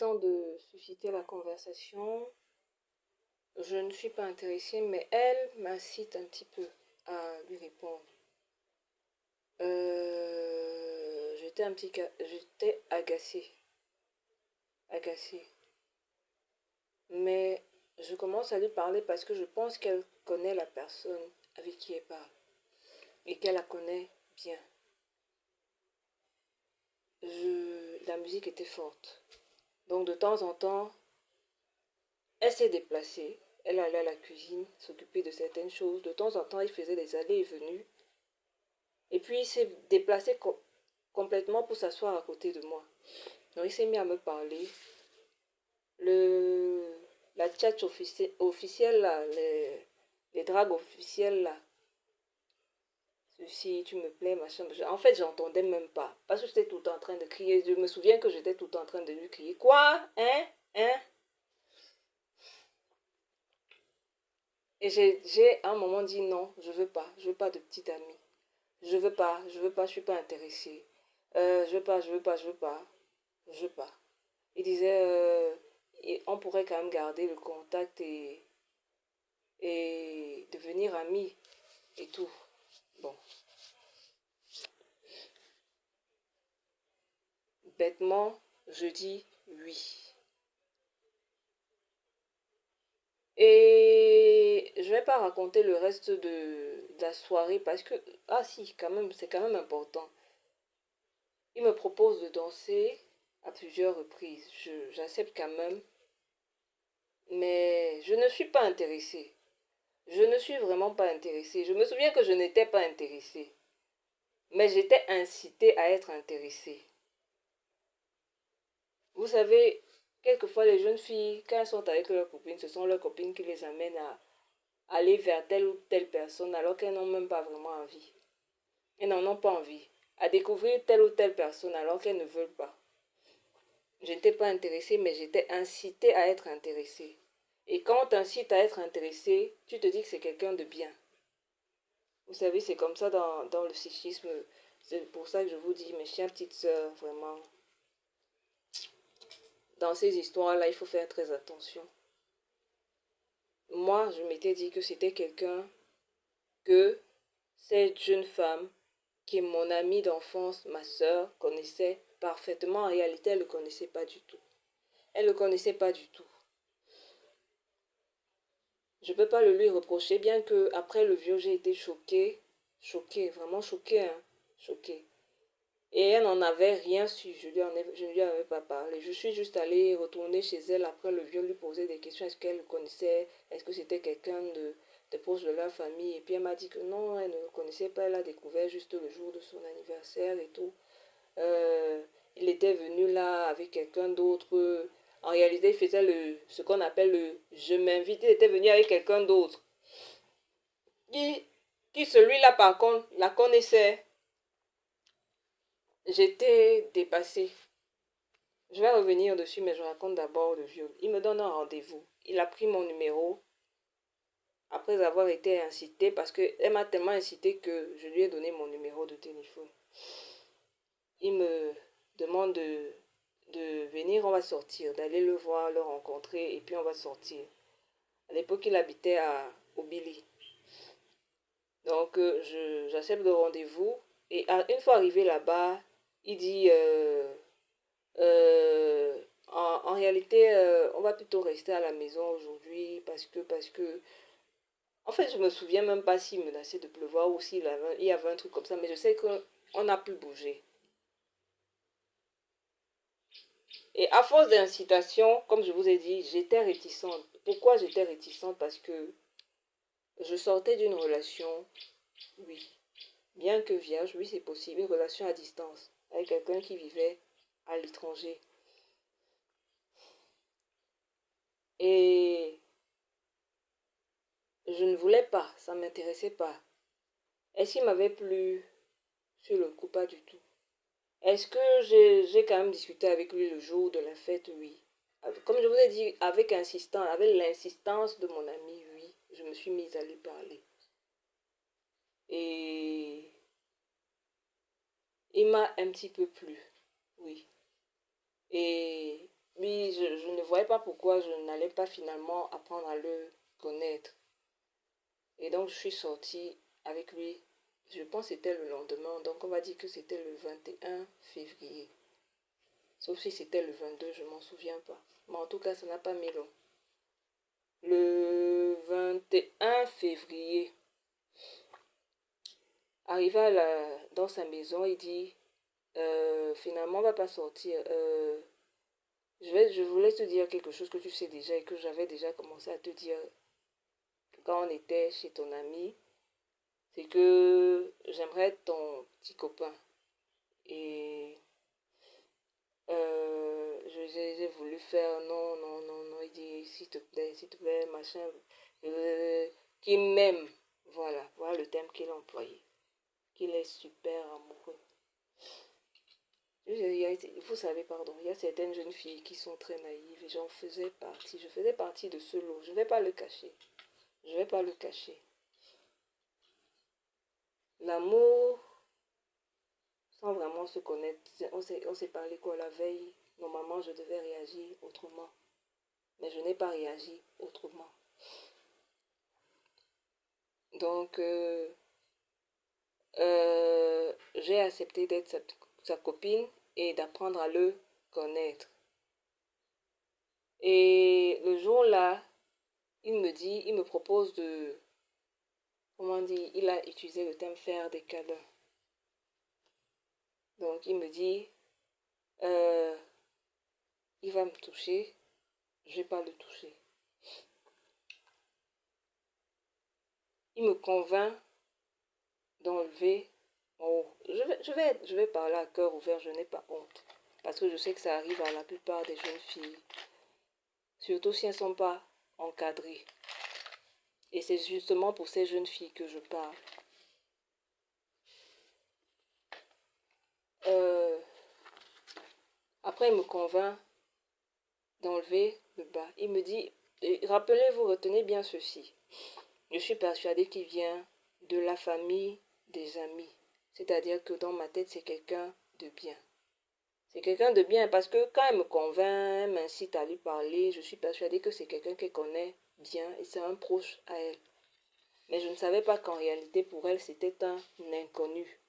temps de susciter la conversation. Je ne suis pas intéressée, mais elle m'incite un petit peu à lui répondre. J'étais agacée. Mais je commence à lui parler parce que je pense qu'elle connaît la personne avec qui elle parle et qu'elle la connaît bien. La musique était forte. Donc de temps en temps, elle s'est déplacée. Elle allait à la cuisine, s'occuper de certaines choses. De temps en temps, il faisait des allées et venues. Et puis, il s'est déplacé complètement pour s'asseoir à côté de moi. Donc, il s'est mis à me parler. Le, la tchatch officielle, là, les dragues officielles, là. Ceci, tu me plais, machin. En fait, j'entendais même pas. Parce que j'étais tout le temps en train de crier. Je me souviens que j'étais tout le temps en train de lui crier. Quoi? Hein? Hein? Et j'ai à un moment dit non, je veux pas de petite amie. Je veux pas, je suis pas intéressée. Je veux pas. Il disait, on pourrait quand même garder le contact et devenir amis et tout. Bon, bêtement, je dis oui. Et je vais pas raconter le reste de la soirée parce que, ah si, quand même, c'est quand même important. Il me propose de danser à plusieurs reprises. J'accepte quand même, mais je ne suis pas intéressée. Je ne suis vraiment pas intéressée. Je me souviens que je n'étais pas intéressée, mais j'étais incitée à être intéressée. Vous savez, quelquefois les jeunes filles, quand elles sont avec leurs copines, ce sont leurs copines qui les amènent à aller vers telle ou telle personne alors qu'elles n'ont même pas vraiment envie. Elles n'en ont pas envie. À découvrir telle ou telle personne alors qu'elles ne veulent pas. Je n'étais pas intéressée, mais j'étais incitée à être intéressée. Et quand on t'incite à être intéressé, tu te dis que c'est quelqu'un de bien. Vous savez, c'est comme ça dans le psychisme. C'est pour ça que je vous dis, mes chères petites sœurs, vraiment, dans ces histoires-là, il faut faire très attention. Moi, je m'étais dit que c'était quelqu'un que cette jeune femme, qui est mon amie d'enfance, ma sœur, connaissait parfaitement. En réalité, elle ne le connaissait pas du tout. Elle ne le connaissait pas du tout. Je ne peux pas le lui reprocher, bien que après le viol, j'ai été choquée, vraiment choquée, hein, choquée. Et elle n'en avait rien su, je ne lui avais pas parlé. Je suis juste allée retourner chez elle après le viol, lui poser des questions. Est-ce qu'elle le connaissait? Est-ce que c'était quelqu'un de proche de leur famille? Et puis elle m'a dit que non, elle ne le connaissait pas. Elle a découvert juste le jour de son anniversaire et tout. Euh, il était venu là avec quelqu'un d'autre. En réalité, il faisait ce qu'on appelle le je m'invite. Il était venu avec quelqu'un d'autre. Qui, qui celui-là, par contre, la connaissait. J'étais dépassée. Je vais revenir dessus, mais je raconte d'abord le viol. Il me donne un rendez-vous. Il a pris mon numéro après avoir été incité parce qu'elle m'a tellement incité que je lui ai donné mon numéro de téléphone. Il me demande de venir, on va sortir, d'aller le voir, le rencontrer et puis on va sortir. À l'époque, il habitait au Billy. Donc, j'accepte le rendez-vous et une fois arrivé là-bas, il dit en réalité, on va plutôt rester à la maison aujourd'hui parce que, en fait, je me souviens même pas s'il menaçait de pleuvoir ou il y avait un truc comme ça, mais je sais qu'on n'a plus bougé. Et à force d'incitation, comme je vous ai dit, j'étais réticente. Pourquoi j'étais réticente? Parce que je sortais d'une relation, oui, bien que vierge, oui, c'est possible, une relation à distance avec quelqu'un qui vivait à l'étranger. Et je ne voulais pas, ça ne m'intéressait pas. Est-ce qu'il m'avait plu sur le coup? Pas du tout. Est-ce que j'ai quand même discuté avec lui le jour de la fête? Oui. Comme je vous ai dit, avec l'insistance de mon ami, oui, je me suis mise à lui parler. Et il m'a un petit peu plu, oui. Et oui, voyais pas pourquoi je n'allais pas finalement apprendre à le connaître. Et donc, je suis sortie avec lui. Je pense que c'était le lendemain. Donc, on va dire que c'était le 21 février. Sauf si c'était le 22, je m'en souviens pas. Mais en tout cas, ça n'a pas mis long. Le 21 février, arrivé dans sa maison, il dit, finalement, on va pas sortir. Je voulais te dire quelque chose que tu sais déjà et que j'avais déjà commencé à te dire quand on était chez ton ami. C'est que j'aimerais être ton petit copain. Et j'ai voulu faire non, non, non, non. Il dit, s'il te plaît, machin. Euh, Qu'il m'aime. Voilà le terme qu'il a employé. Qu'il est super amoureux. Vous savez, pardon, il y a certaines jeunes filles qui sont très naïves et j'en faisais partie. Je faisais partie de ce lot. Je ne vais pas le cacher. Je ne vais pas le cacher. L'amour, sans vraiment se connaître, on s'est parlé quoi la veille. Normalement, je devais réagir autrement. Mais je n'ai pas réagi autrement. Donc, j'ai accepté d'être sa copine et d'apprendre à le connaître. Et le jour-là, il me propose de, comment dire, il a utilisé le terme faire des câlins. Donc, il me dit, euh, il va me toucher, je ne vais pas le toucher. Il me convainc d'enlever mon haut. Je vais parler à cœur ouvert, je n'ai pas honte. Parce que je sais que ça arrive à la plupart des jeunes filles. Surtout si elles ne sont pas encadrées. Et c'est justement pour ces jeunes filles que je parle. Après, il me convainc d'enlever le bas. Il me dit, rappelez-vous, retenez bien ceci. Je suis persuadée qu'il vient de la famille des amis. C'est-à-dire que dans ma tête, c'est quelqu'un de bien. C'est quelqu'un de bien parce que quand elle me convainc, elle m'incite à lui parler, je suis persuadée que c'est quelqu'un qu'elle connaît bien et c'est un proche à elle. Mais je ne savais pas qu'en réalité, pour elle, c'était un inconnu.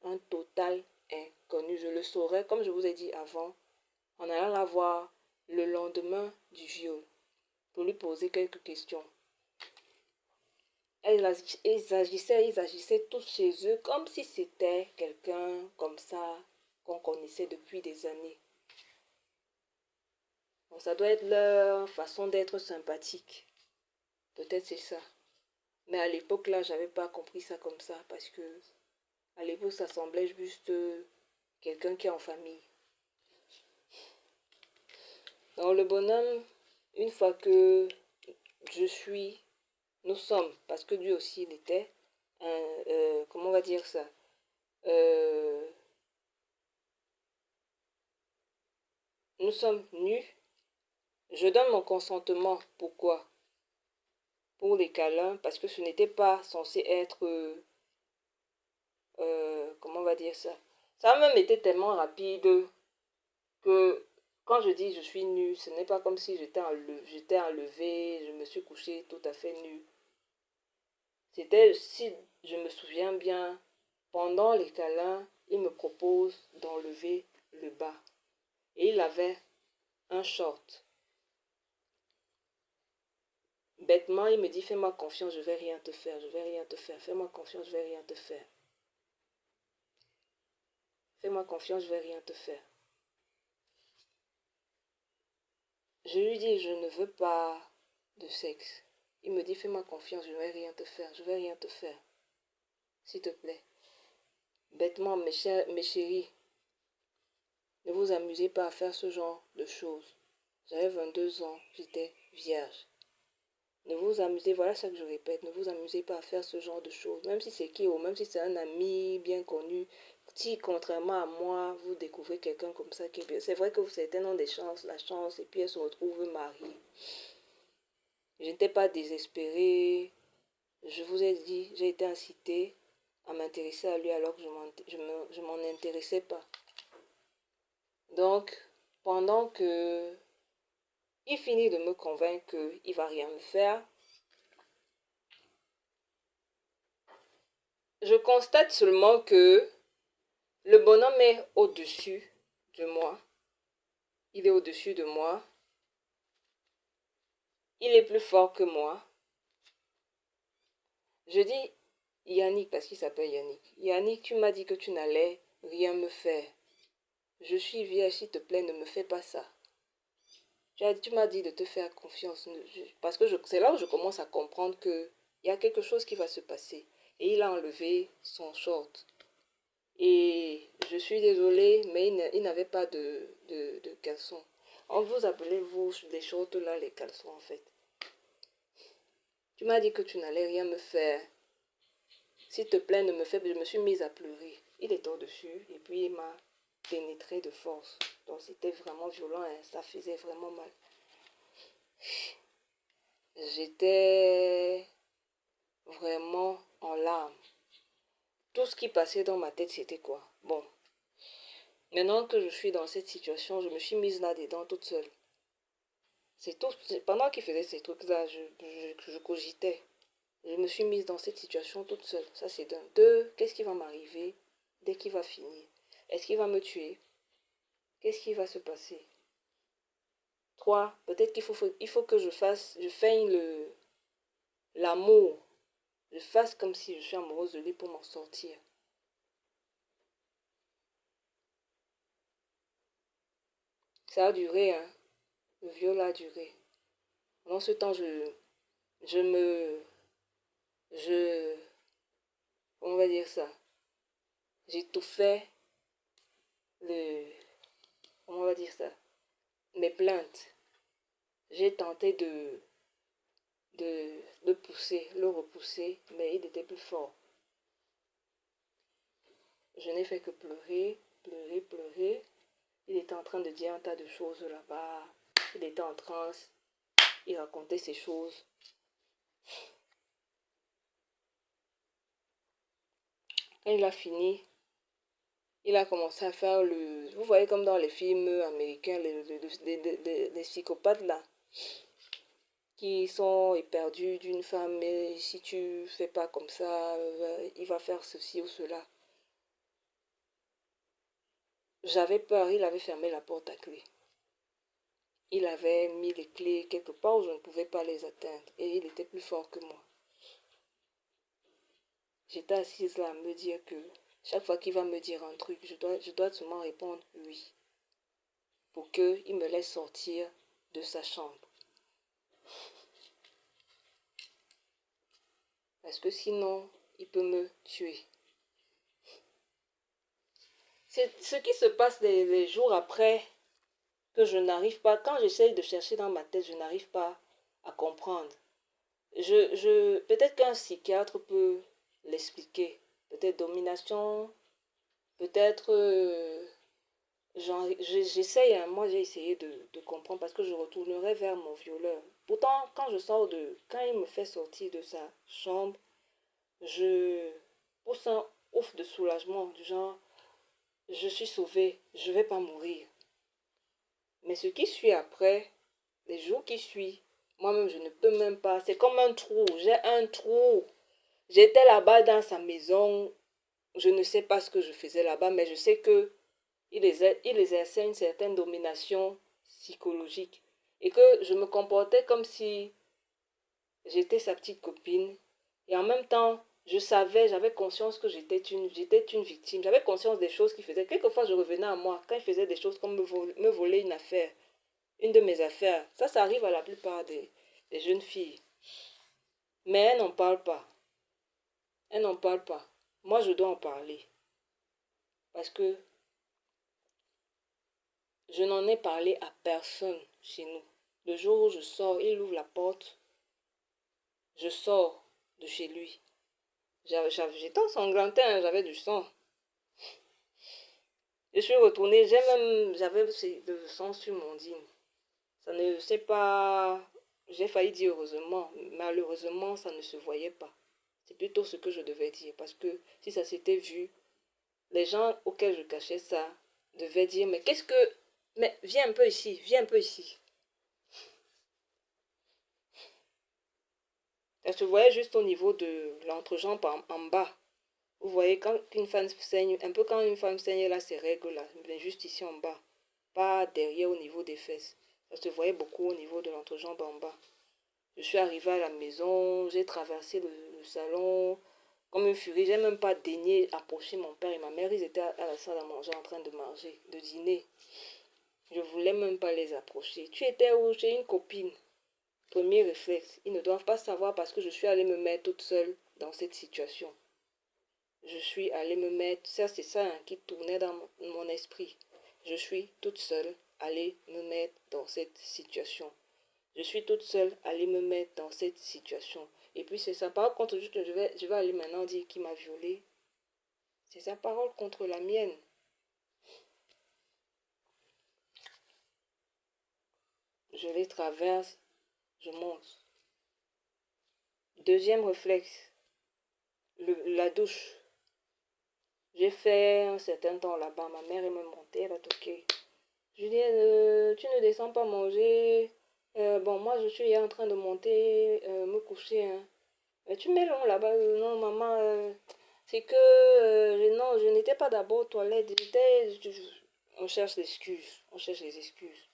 Un total inconnu. Je le saurais, comme je vous ai dit avant, en allant la voir le lendemain du viol pour lui poser quelques questions. Ils agissaient tous chez eux comme si c'était quelqu'un comme ça qu'on connaissait depuis des années. Donc ça doit être leur façon d'être sympathique. Peut-être c'est ça. Mais à l'époque là, j'avais pas compris ça comme ça parce que à l'époque ça semblait juste quelqu'un qui est en famille. Donc le bonhomme, une fois que je suis, nous sommes, parce que lui aussi il était, comment on va dire ça, nous sommes nus, je donne mon consentement. Pourquoi? Pour les câlins, parce que ce n'était pas censé être, comment on va dire ça, ça a même été tellement rapide que quand je dis je suis nue, ce n'est pas comme si j'étais enlevée, je me suis couchée tout à fait nue. C'était, si je me souviens bien, pendant les câlins, il me propose d'enlever le bas. Et il avait un short. Bêtement, il me dit, fais-moi confiance, je vais rien te faire, je vais rien te faire. Fais-moi confiance, je vais rien te faire. Fais-moi confiance, je vais rien te faire. Je lui dis, je ne veux pas de sexe. Il me dit, fais-moi confiance, je ne vais rien te faire, je vais rien te faire. S'il te plaît. Bêtement, mes chéris, ne vous amusez pas à faire ce genre de choses. J'avais 22 ans, j'étais vierge. Ne vous amusez, voilà ce que je répète, ne vous amusez pas à faire ce genre de choses. Même si c'est qui, ou même si c'est un ami bien connu, si contrairement à moi, vous découvrez quelqu'un comme ça qui est bien. C'est vrai que certains ont des chances, la chance, et puis elles se retrouvent mariées. Je n'étais pas désespérée. Je vous ai dit, j'ai été incitée à m'intéresser à lui alors que je m'en intéressais pas. Donc, pendant que Il finit de me convaincre qu'il ne va rien me faire. Je constate seulement que le bonhomme est au-dessus de moi. Il est au-dessus de moi. Il est plus fort que moi. Je dis, Yannick, parce qu'il s'appelle Yannick. Yannick, tu m'as dit que tu n'allais rien me faire. Je suis vierge, s'il te plaît, ne me fais pas ça. Tu m'as dit de te faire confiance. Parce que c'est là où je commence à comprendre qu'il y a quelque chose qui va se passer. Et il a enlevé son short. Et je suis désolée, mais il n'avait pas de caleçon. On vous appelez, vous, les shorts là, les caleçons en fait. Tu m'as dit que tu n'allais rien me faire. S'il te plaît, ne me fais pas. Je me suis mise à pleurer. Il était au-dessus et puis il m'a pénétré de force. Donc c'était vraiment violent, hein. Ça faisait vraiment mal. J'étais vraiment en larmes. Tout ce qui passait dans ma tête, c'était quoi? Bon, maintenant que je suis dans cette situation, je me suis mise là-dedans toute seule. C'est tout. Pendant qu'il faisait ces trucs-là, je cogitais. Je me suis mise dans cette situation toute seule. Ça, c'est d'un. Deux, qu'est-ce qui va m'arriver dès qu'il va finir? Est-ce qu'il va me tuer? Qu'est-ce qui va se passer? Trois, peut-être il faut que je feigne l'amour. Je fasse comme si je suis amoureuse de lui pour m'en sortir. Ça a duré, hein. Le viol a duré. Pendant ce temps, je me, je, on va dire ça. J'étouffais le, comment on va dire ça, mes plaintes. J'ai tenté de pousser, le repousser, mais il était plus fort. Je n'ai fait que pleurer, pleurer, pleurer. Il était en train de dire un tas de choses là-bas. Il était en transe. Il racontait ces choses. Quand il a fini, il a commencé à faire le... Vous voyez comme dans les films américains, les psychopathes là, qui sont éperdus d'une femme, et si tu fais pas comme ça, il va faire ceci ou cela. J'avais peur, il avait fermé la porte à clé. Il avait mis les clés quelque part où je ne pouvais pas les atteindre. Et il était plus fort que moi. J'étais assise là à me dire que chaque fois qu'il va me dire un truc, je dois seulement répondre oui. Pour qu'il me laisse sortir de sa chambre. Parce que sinon, il peut me tuer. C'est ce qui se passe les jours après que je n'arrive pas. Quand j'essaye de chercher dans ma tête, je n'arrive pas à comprendre. Peut-être qu'un psychiatre peut l'expliquer. Peut-être domination, peut-être... j'essaye, hein, moi j'ai essayé de comprendre parce que je retournerai vers mon violeur. Pourtant, quand il me fait sortir de sa chambre, je pousse un ouf de soulagement, du genre, je suis sauvée, je ne vais pas mourir. Mais ce qui suit après, les jours qui suivent, moi-même je ne peux même pas, c'est comme un trou, j'ai un trou. J'étais là-bas dans sa maison, je ne sais pas ce que je faisais là-bas, mais je sais que il exerçait une certaine domination psychologique et que je me comportais comme si j'étais sa petite copine et en même temps j'avais conscience que j'étais une victime, j'avais conscience des choses qu'il faisait. Quelquefois je revenais à moi quand il faisait des choses comme me voler une affaire, une de mes affaires. Ça arrive à la plupart des jeunes filles, mais elles n'en parlent pas, elles n'en parlent pas. Moi je dois en parler parce que je n'en ai parlé à personne chez nous. Le jour où je sors, il ouvre la porte, je sors de chez lui. J'étais ensanglanté, hein, j'avais du sang. Je suis retournée, j'avais le sang sur mon jean. Ça ne sait pas, j'ai failli dire heureusement, malheureusement, ça ne se voyait pas. C'est plutôt ce que je devais dire, parce que si ça s'était vu, les gens auxquels je cachais ça devaient dire, mais qu'est-ce que... Mais viens un peu ici, viens un peu ici. Elle se voyait juste au niveau de l'entrejambe en bas. Vous voyez, quand une femme saigne, un peu quand une femme saigne, elle a ses règles là, mais juste ici en bas. Pas derrière au niveau des fesses. Ça se voyait beaucoup au niveau de l'entrejambe en bas. Je suis arrivée à la maison, j'ai traversé le salon comme une furie. J'ai même pas daigné approcher mon père et ma mère. Ils étaient à la salle à manger en train de manger, de dîner. Je voulais même pas les approcher. Tu étais où? Chez une copine. Premier réflexe. Ils ne doivent pas savoir parce que je suis allée me mettre toute seule dans cette situation. Je suis allée me mettre, ça c'est ça hein, qui tournait dans mon esprit. Je suis toute seule allée me mettre dans cette situation. Je suis toute seule allée me mettre dans cette situation. Et puis c'est sa parole contre je vais aller maintenant dire qui m'a violée. C'est sa parole contre la mienne. Je les traverse, je monte. Deuxième réflexe, la douche. J'ai fait un certain temps là-bas. Ma mère est me montée, elle a toqué. Je dis, tu ne descends pas manger. Bon, moi, je suis en train de monter, me coucher. Hein. Tu mets long là-bas. Non, maman, c'est que non, je n'étais pas d'abord aux toilettes. On cherche l'excuse. On cherche les excuses.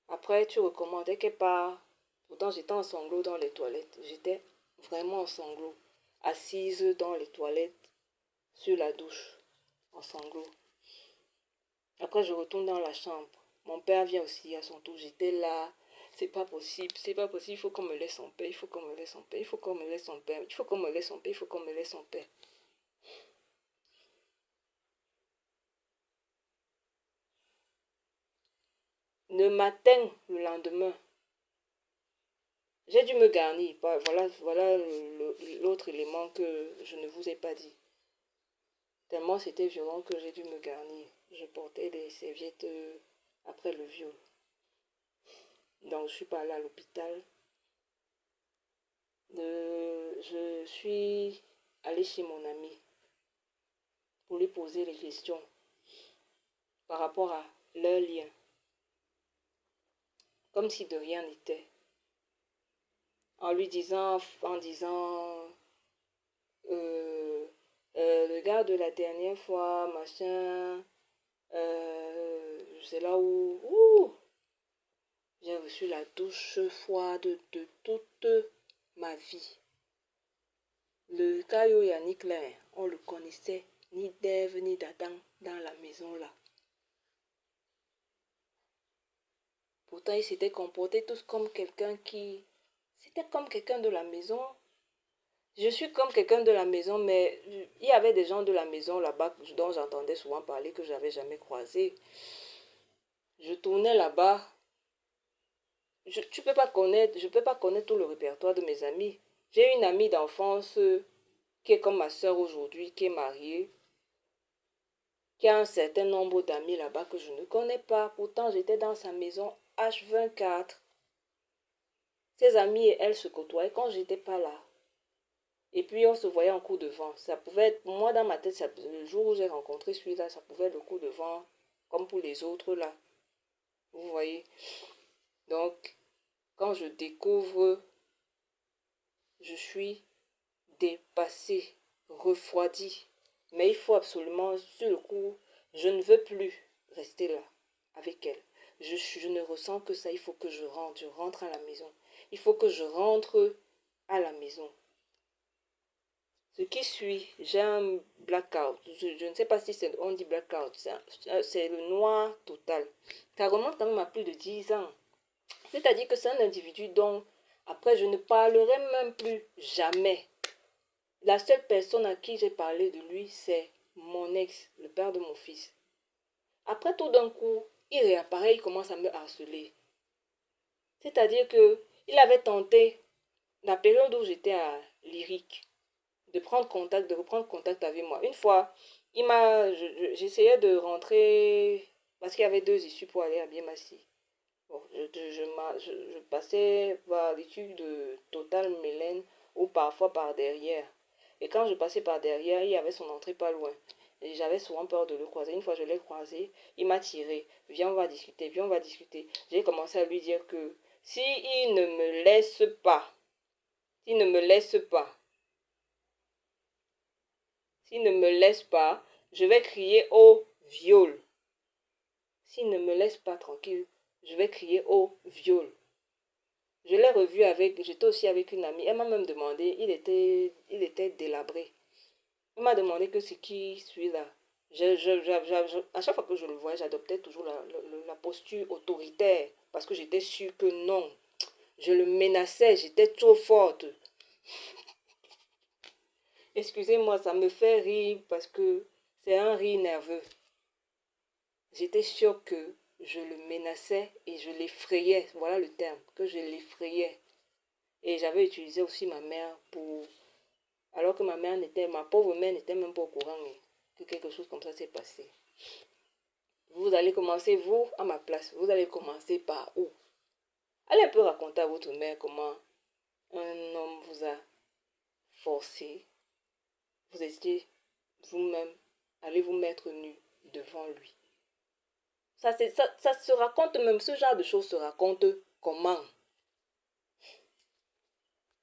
Après, tu recommandes qu'elle part. Pourtant, j'étais en sanglots dans les toilettes. J'étais vraiment en sanglots. Assise dans les toilettes, sur la douche, en sanglots. Après, je retourne dans la chambre. Mon père vient aussi à son tour. J'étais là. C'est pas possible, c'est pas possible. Il faut qu'on me laisse en paix. Il faut qu'on me laisse en paix. Il faut qu'on me laisse en paix. Il faut qu'on me laisse en paix. Il faut qu'on me laisse en paix. Le matin, le lendemain, j'ai dû me garnir. Voilà l'autre élément que je ne vous ai pas dit. Tellement c'était violent que j'ai dû me garnir. Je portais des serviettes après le viol. Donc, je suis pas allée à l'hôpital. Je suis allée chez mon ami pour lui poser les questions par rapport à leur lien, comme si de rien n'était. En disant, euh, le gars de la dernière fois, machin, c'est là où j'ai reçu la douche froide de toute ma vie. Le Kayo Yannick là, on le connaissait, ni d'Ève ni d'Adam dans la maison là. Pourtant, il s'était comporté tous comme quelqu'un qui... C'était comme quelqu'un de la maison. Je suis comme quelqu'un de la maison, mais il y avait des gens de la maison là-bas dont j'entendais souvent parler que je n'avais jamais croisé. Je tournais là-bas. Je ne peux pas connaître tout le répertoire de mes amis. J'ai une amie d'enfance qui est comme ma soeur aujourd'hui, qui est mariée, qui a un certain nombre d'amis là-bas que je ne connais pas. Pourtant, j'étais dans sa maison H24. Ses amis et elle se côtoyaient quand j'étais pas là. Et puis on se voyait en coup de vent. Ça pouvait être, moi dans ma tête, le jour où j'ai rencontré celui-là, ça pouvait être le coup de vent, comme pour les autres là. Vous voyez. Donc, quand je découvre, je suis dépassée, refroidie. Mais il faut absolument, sur le coup, je ne veux plus rester là avec elle. Je ne ressens que ça, il faut que je rentre à la maison. Il faut que je rentre à la maison. Ce qui suit, j'ai un blackout. Je ne sais pas si on dit blackout. C'est le noir total. Ça remonte quand même à plus de 10 ans. C'est-à-dire que c'est un individu dont, après, je ne parlerai même plus jamais. La seule personne à qui j'ai parlé de lui, c'est mon ex, le père de mon fils. Après, tout d'un coup, il réapparaît, il commence à me harceler. C'est-à-dire que il avait tenté, la période où j'étais à Lyrique, de reprendre contact avec moi. Une fois, j'essayais de rentrer, parce qu'il y avait deux issues pour aller à Biemassi. Bon, je passais par l'issue de Total Mélène ou parfois par derrière. Et quand je passais par derrière, il y avait son entrée pas loin. Et j'avais souvent peur de le croiser. Une fois, je l'ai croisé, il m'a tiré. Viens, on va discuter, viens, on va discuter. J'ai commencé à lui dire que si il ne me laisse pas, S'il ne me laisse pas, s'il ne me laisse pas, je vais crier au viol. S'il ne me laisse pas tranquille, je vais crier au viol. Je l'ai revu avec, j'étais aussi avec une amie. Elle m'a même demandé, il était délabré. Elle m'a demandé que c'est qui celui-là. À chaque fois que je le voyais, j'adoptais toujours la posture autoritaire parce que j'étais sûre que non. Je le menaçais, j'étais trop forte. Excusez-moi, ça me fait rire parce que c'est un rire nerveux. J'étais sûre que je le menaçais et je l'effrayais. Voilà le terme, que je l'effrayais. Et j'avais utilisé aussi ma mère pour... Alors que ma pauvre mère n'était même pas au courant que quelque chose comme ça s'est passé. Vous allez commencer, vous, à ma place, vous allez commencer par où? Allez un peu raconter à votre mère comment un homme vous a forcé. Vous étiez vous-même, allez vous mettre nu devant lui. Ça se raconte même, ce genre de choses se raconte comment?